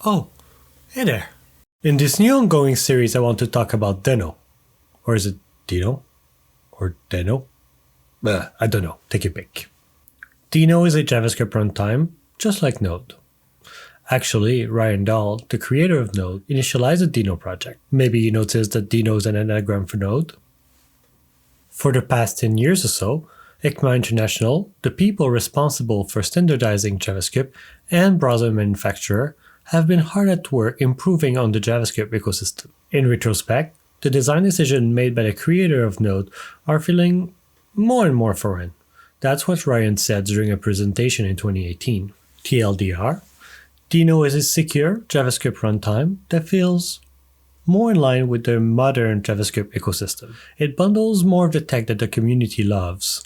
Oh, hey there. In this new ongoing series, I want to talk about Deno. Or is it Deno? Or Deno? I don't know. Take your pick. Deno is a JavaScript runtime, just like Node. Actually, Ryan Dahl, the creator of Node, initialized the Deno project. Maybe you noticed that Deno is an anagram for Node. For the past 10 years or so, ECMA International, the people responsible for standardizing JavaScript and browser manufacturer, have been hard at work improving on the JavaScript ecosystem. In retrospect, the design decisions made by the creator of Node are feeling more and more foreign. That's what Ryan said during a presentation in 2018. TLDR, Deno is a secure JavaScript runtime that feels more in line with the modern JavaScript ecosystem. It bundles more of the tech that the community loves.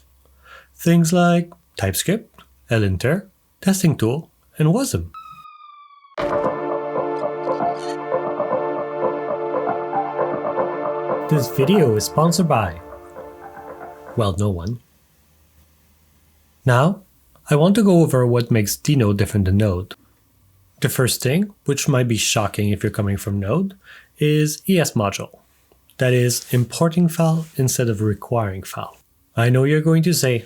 Things like TypeScript, a linter, testing tool, and WASM. This video is sponsored by, well, no one. Now, I want to go over what makes Deno different than Node. The first thing, which might be shocking if you're coming from Node, is ES module. That is, importing file instead of requiring file. I know you're going to say,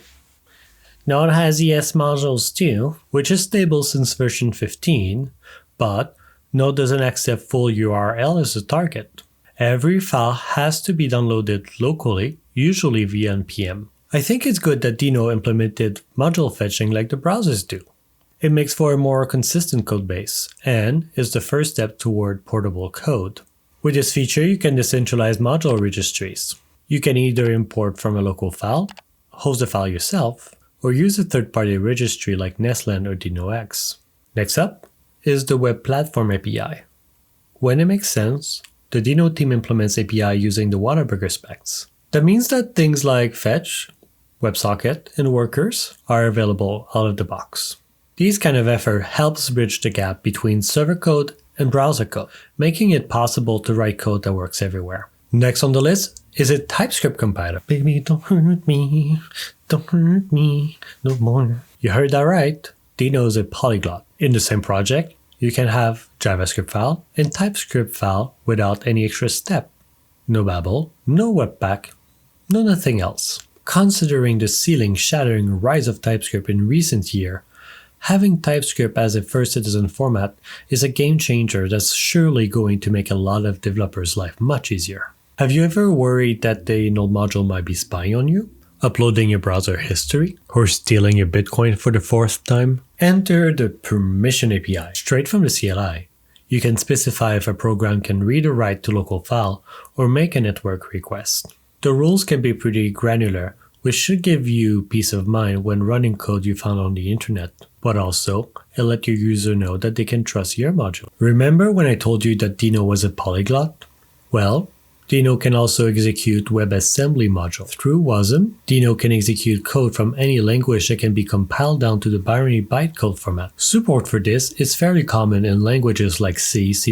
Node has ES modules too, which is stable since version 15, but Node doesn't accept full URL as a target. Every file has to be downloaded locally, usually via npm. I think it's good that Deno implemented module fetching like the browsers do. It makes for a more consistent code base, and is the first step toward portable code. With this feature, you can decentralize module registries. You can either import from a local file, host the file yourself, or use a third-party registry like nest.land or DenoX. Next up is the Web Platform API. When it makes sense, the Deno team implements API using the Whataburger specs. That means that things like fetch, WebSocket, and workers are available out of the box. These kind of effort helps bridge the gap between server code and browser code, making it possible to write code that works everywhere. Next on the list is it TypeScript compatible. Baby, don't hurt me no more. You heard that right. Deno is a polyglot. In the same project, you can have JavaScript file and TypeScript file without any extra step. No Babel, no Webpack, no nothing else. Considering the ceiling-shattering rise of TypeScript in recent years, having TypeScript as a first citizen format is a game changer that's surely going to make a lot of developers' life much easier. Have you ever worried that the Node module might be spying on you? Uploading your browser history? Or stealing your Bitcoin for the 4th time? Enter the Permission API. Straight from the CLI, you can specify if a program can read or write to local file or make a network request. The rules can be pretty granular, which should give you peace of mind when running code you found on the internet, but also it'll let your user know that they can trust your module. Remember when I told you that Deno was a polyglot? Well, Deno can also execute WebAssembly module. Through WASM, Deno can execute code from any language that can be compiled down to the binary bytecode format. Support for this is fairly common in languages like C, C++,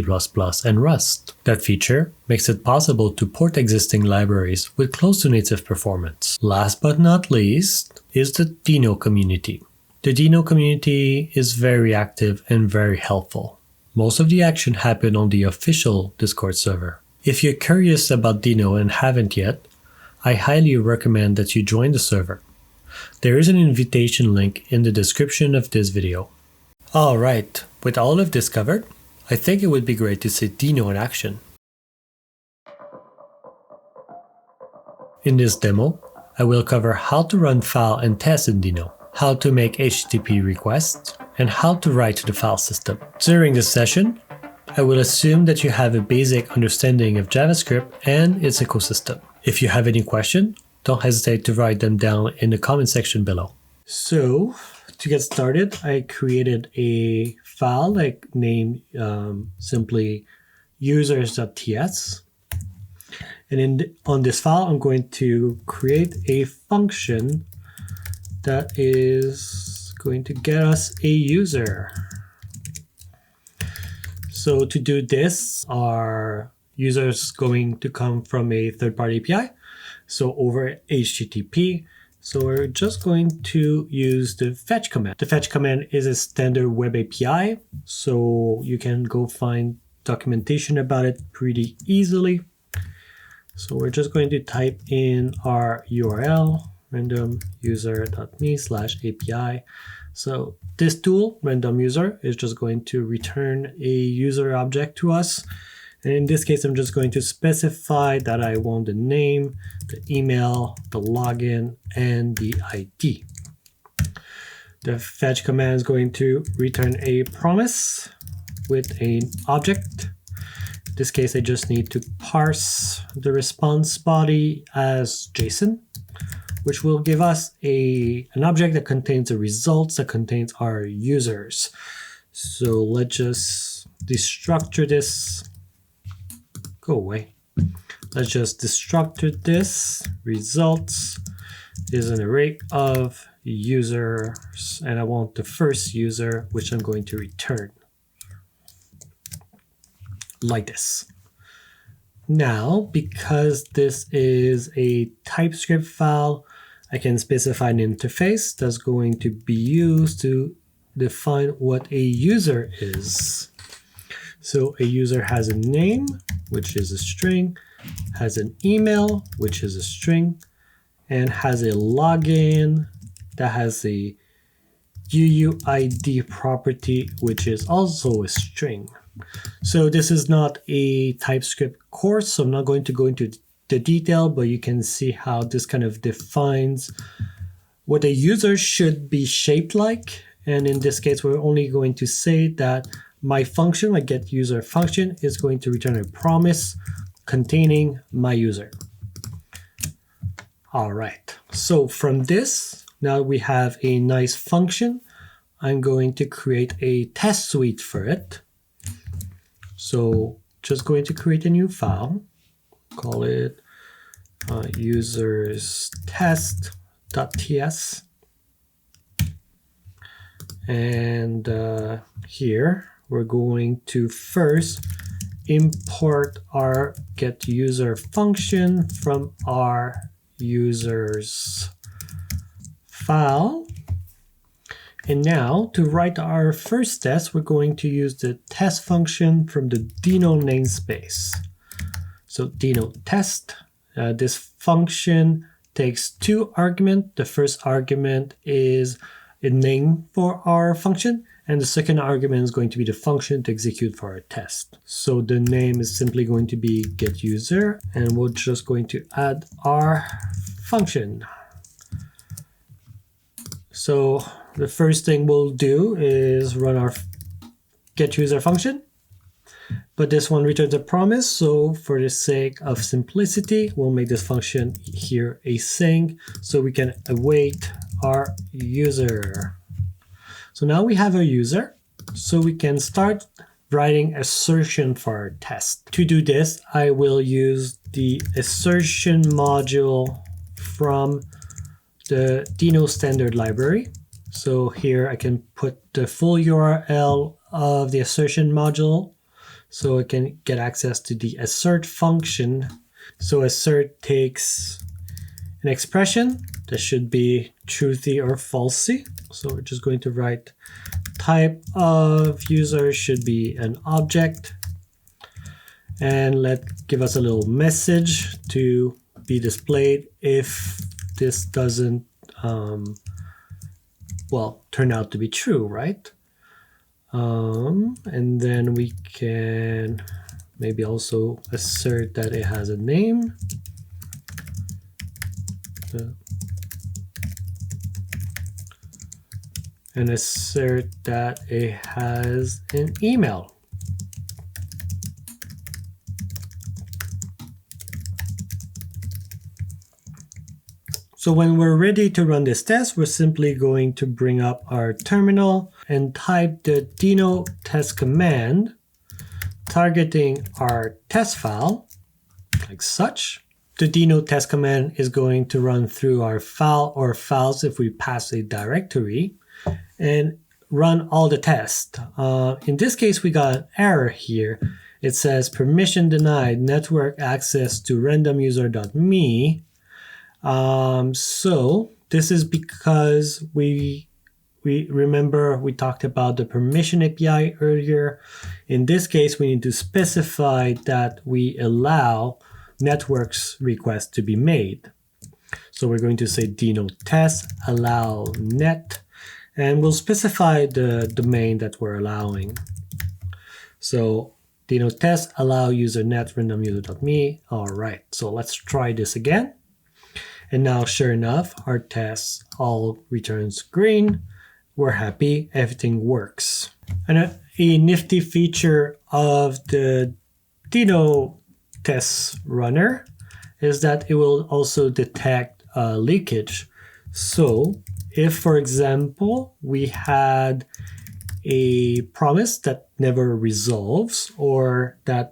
and Rust. That feature makes it possible to port existing libraries with close to native performance. Last but not least is the Deno community. The Deno community is very active and very helpful. Most of the action happened on the official Discord server. If you're curious about Deno and haven't yet, I highly recommend that you join the server. There is an invitation link in the description of this video. Alright, with all of this covered, I think it would be great to see Deno in action. In this demo, I will cover how to run file and test in Deno, how to make HTTP requests, and how to write to the file system. During this session, I will assume that you have a basic understanding of JavaScript and its ecosystem. If you have any question, don't hesitate to write them down in the comment section below. So, to get started, I created a file named simply users.ts. And on this file, I'm going to create a function that is going to get us a user. So to do this, our user is going to come from a third-party API. So over HTTP, So we're just going to use the fetch command. The fetch command is a standard web API, so you can go find documentation about it pretty easily. So we're just going to type in our URL, randomuser.me/API. So this tool, random user, is just going to return a user object to us. And in this case, I'm just going to specify that I want the name, the email, the login, and the ID. The fetch command is going to return a promise with an object. In this case, I just need to parse the response body as JSON, which will give us an object that contains the results that contains our users. So let's just destructure this. Go away. Let's just destructure this. Results is an array of users, and I want the first user, which I'm going to return. Like this. Now, because this is a TypeScript file, I can specify an interface that's going to be used to define what a user is. So a user has a name, which is a string, has an email, which is a string, and has a login that has a UUID property, which is also a string. So this is not a TypeScript course, so I'm not going to go into the detail, but you can see how this kind of defines what a user should be shaped like. And in this case, we're only going to say that my function, my getUser function, is going to return a promise containing my user. All right, so from this, now we have a nice function. I'm going to create a test suite for it. So just going to create a new file, call it userstest.ts. And here we're going to first import our getUser function from our users file. And now to write our first test, we're going to use the test function from the Deno namespace. So Deno test, this function takes two arguments. The first argument is a name for our function, and the second argument is going to be the function to execute for our test. So the name is simply going to be getUser, and we're just going to add our function. So the first thing we'll do is run our getUser function, but this one returns a promise. So for the sake of simplicity, we'll make this function here async so we can await our user. So now we have a user, so we can start writing assertion for our test. To do this, I will use the assertion module from the Deno standard library. So here I can put the full URL of the assertion module so I can get access to the assert function. So assert takes an expression that should be truthy or falsy. So we're just going to write type of user should be an object, and give us a little message to be displayed if this doesn't turn out to be true, right? And then we can maybe also assert that it has a name. And assert that it has an email. So when we're ready to run this test, we're simply going to bring up our terminal and type the Deno test command targeting our test file, like such. The Deno test command is going to run through our file or files if we pass a directory, and run all the tests. In this case, we got an error here. It says permission denied, network access to randomuser.me. So This is because we remember we talked about the permission API earlier. In this case, we need to specify that we allow networks requests to be made. So we're going to say Deno test allow net, and we'll specify the domain that we're allowing. So Deno test allow user net random user.me. All right, so let's try this again. And now, sure enough, our test all returns green. We're happy, everything works. And a nifty feature of the Deno test runner is that it will also detect leakage. So if, for example, we had a promise that never resolves, or the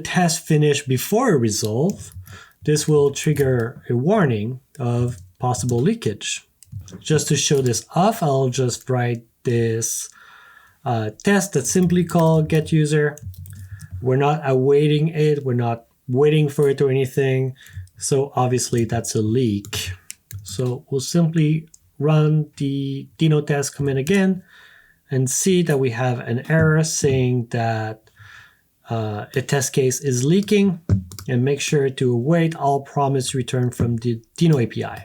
test finished before a resolve, this will trigger a warning of possible leakage. Just to show this off, I'll just write this test that's simply called getUser. We're not awaiting it. We're not waiting for it or anything. So obviously that's a leak. So we'll simply run the Deno test command again and see that we have an error saying that a test case is leaking, and make sure to await all promise return from the Deno API.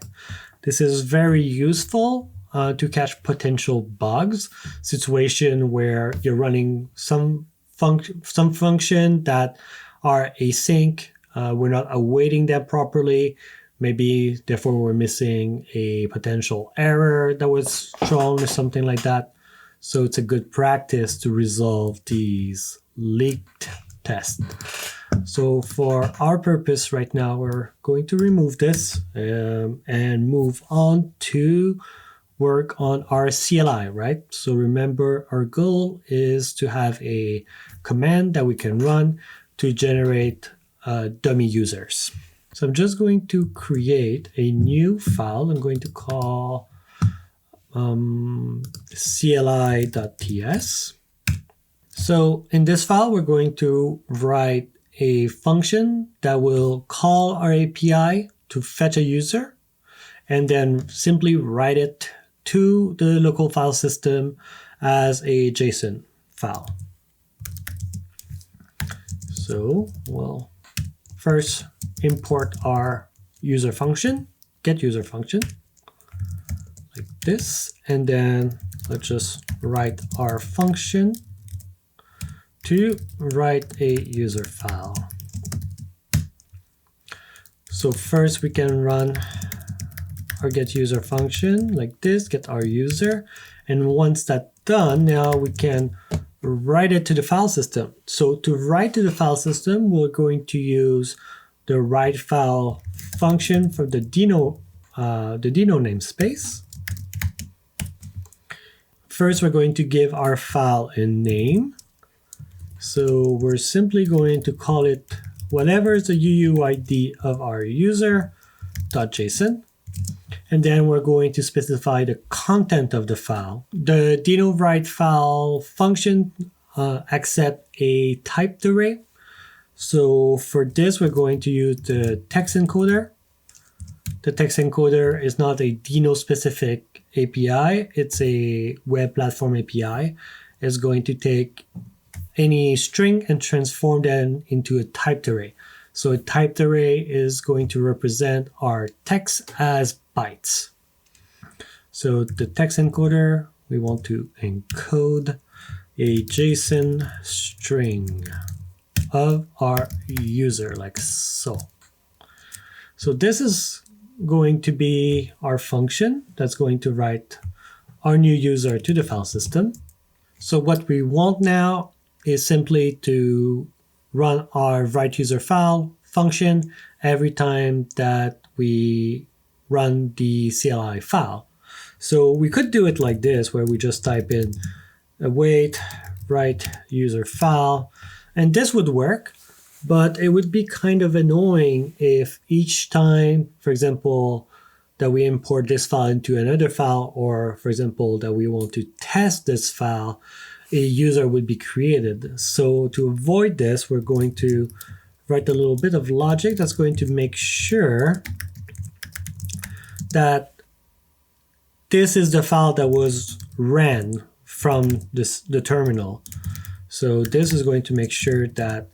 This is very useful to catch potential bugs, situation where you're running some function that are async. We're not awaiting them properly. Maybe therefore we're missing a potential error that was shown or something like that. So it's a good practice to resolve these leaked tests. So for our purpose right now, we're going to remove this and move on to work on our CLI, right? So remember, our goal is to have a command that we can run to generate dummy users. So I'm just going to create a new file. I'm going to call CLI.ts. So in this file, we're going to write a function that will call our API to fetch a user, and then simply write it to the local file system as a JSON file. So we'll first import our user function, getUser function, like this, and then let's just write our function to write a user file. So first we can run our getUser function like this, get our user, and once that's done, now we can write it to the file system. So to write to the file system, we're going to use the write file function from the Deno namespace. First, we're going to give our file a name. So we're simply going to call it whatever is the UUID of our user.json. And then we're going to specify the content of the file. The Deno write file function accepts a typed array. So for this, we're going to use the text encoder. The text encoder is not a Deno specific API. It's a web platform API. It's going to take any string and transform them into a typed array. So a typed array is going to represent our text as bytes. So the text encoder, we want to encode a JSON string of our user, like so. So this is going to be our function that's going to write our new user to the file system. So what we want now is simply to run our write user file function every time that we run the CLI file. So we could do it like this, where we just type in await write user file, and this would work, but it would be kind of annoying if each time, for example, that we import this file into another file, or for example, that we want to test this file, a user would be created. So to avoid this, we're going to write a little bit of logic that's going to make sure that this is the file that was ran from the terminal. So this is going to make sure that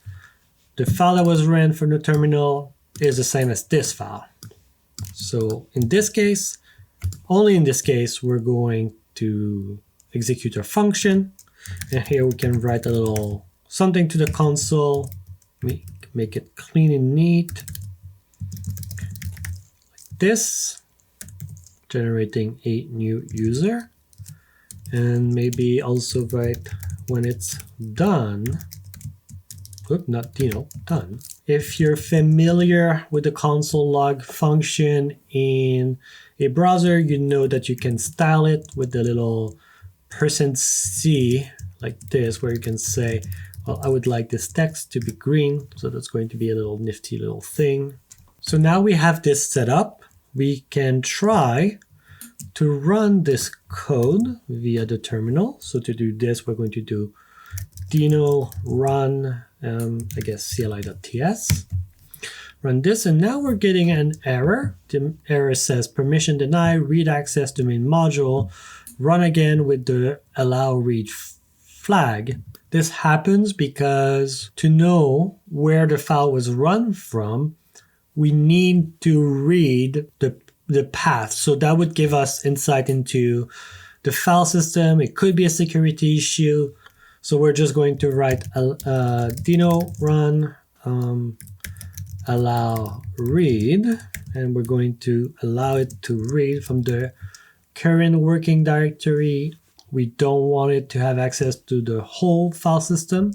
the file that was ran from the terminal is the same as this file. So in this case, only in this case, we're going to execute our function. And here we can write a little something to the console, make it clean and neat. Like this, generating a new user. And maybe also write when it's done. Oop, not Deno, done. If you're familiar with the console log function in a browser, you know that you can style it with the little %C like this, where you can say, well, I would like this text to be green. So that's going to be a little nifty little thing. So now we have this set up. We can try to run this code via the terminal. So to do this, we're going to do Deno run, I guess CLI.ts. Run this, and now we're getting an error. The error says permission denied, read access to main module. Run again with the allow read flag. This happens because to know where the file was run from, we need to read the path. So that would give us insight into the file system. It could be a security issue. So we're just going to write Deno run allow read, and we're going to allow it to read from the current working directory. We don't want it to have access to the whole file system.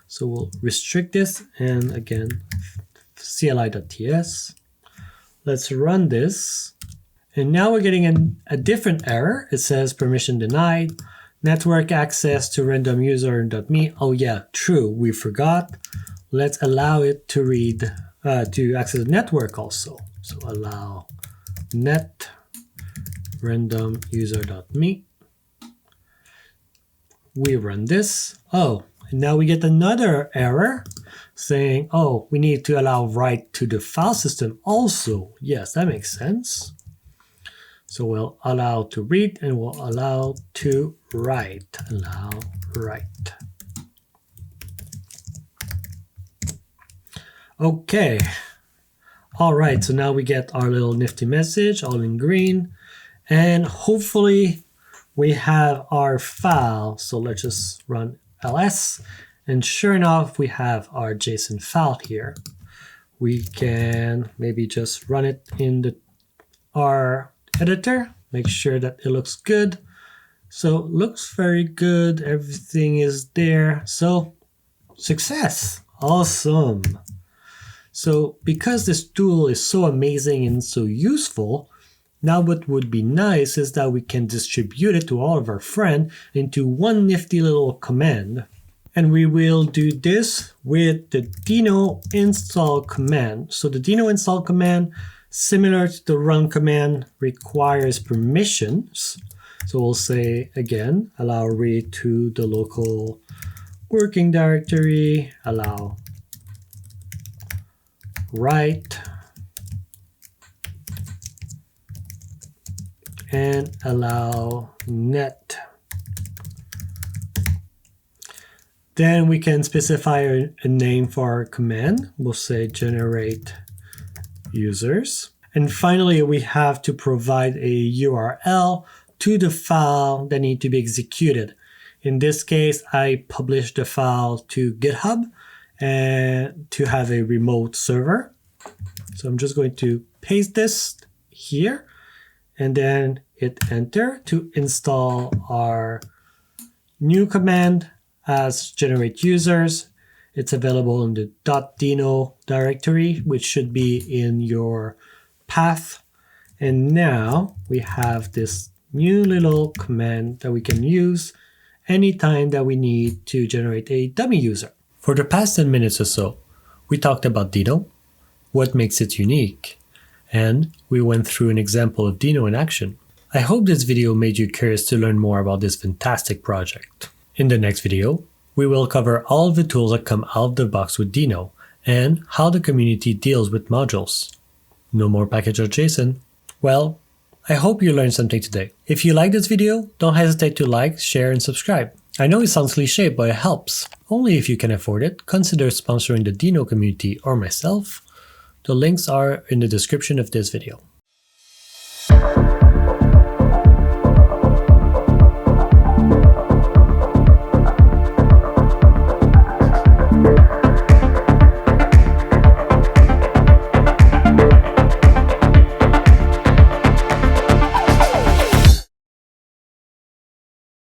So we'll restrict this, and again, CLI.ts. Let's run this. And now we're getting a different error. It says permission denied, network access to random user.me. Oh yeah, true, we forgot. Let's allow it to read, to access the network also. So allow net random user.me. We run this. Oh, and now we get another error saying, oh, we need to allow write to the file system also. Yes, that makes sense. So we'll allow to read and we'll allow to write. Allow write. Okay. All right, so now we get our little nifty message all in green, and hopefully we have our file. So let's just run ls, and sure enough, we have our JSON file here. We can maybe just run it in our editor, make sure that it looks good. So it looks very good, everything is there. So success, awesome. So because this tool is so amazing and so useful, now what would be nice is that we can distribute it to all of our friends into one nifty little command. And we will do this with the Deno install command. So the Deno install command, similar to the run command, requires permissions. So we'll say again, allow read to the local working directory, allow write, and allow net. Then we can specify a name for our command. We'll say generate users. And finally, we have to provide a URL to the file that need to be executed. In this case, I published the file to GitHub and to have a remote server. So I'm just going to paste this here and then hit enter to install our new command as generate users. It's available in the .deno directory, which should be in your path. And now we have this new little command that we can use anytime that we need to generate a dummy user. For the past 10 minutes or so, we talked about Deno, what makes it unique, and we went through an example of Deno in action. I hope this video made you curious to learn more about this fantastic project. In the next video, we will cover all of the tools that come out of the box with Deno and how the community deals with modules. No more package.json? Well, I hope you learned something today. If you like this video, don't hesitate to like, share, and subscribe. I know it sounds cliche, but it helps. Only if you can afford it, consider sponsoring the Deno community or myself. The links are in the description of this video.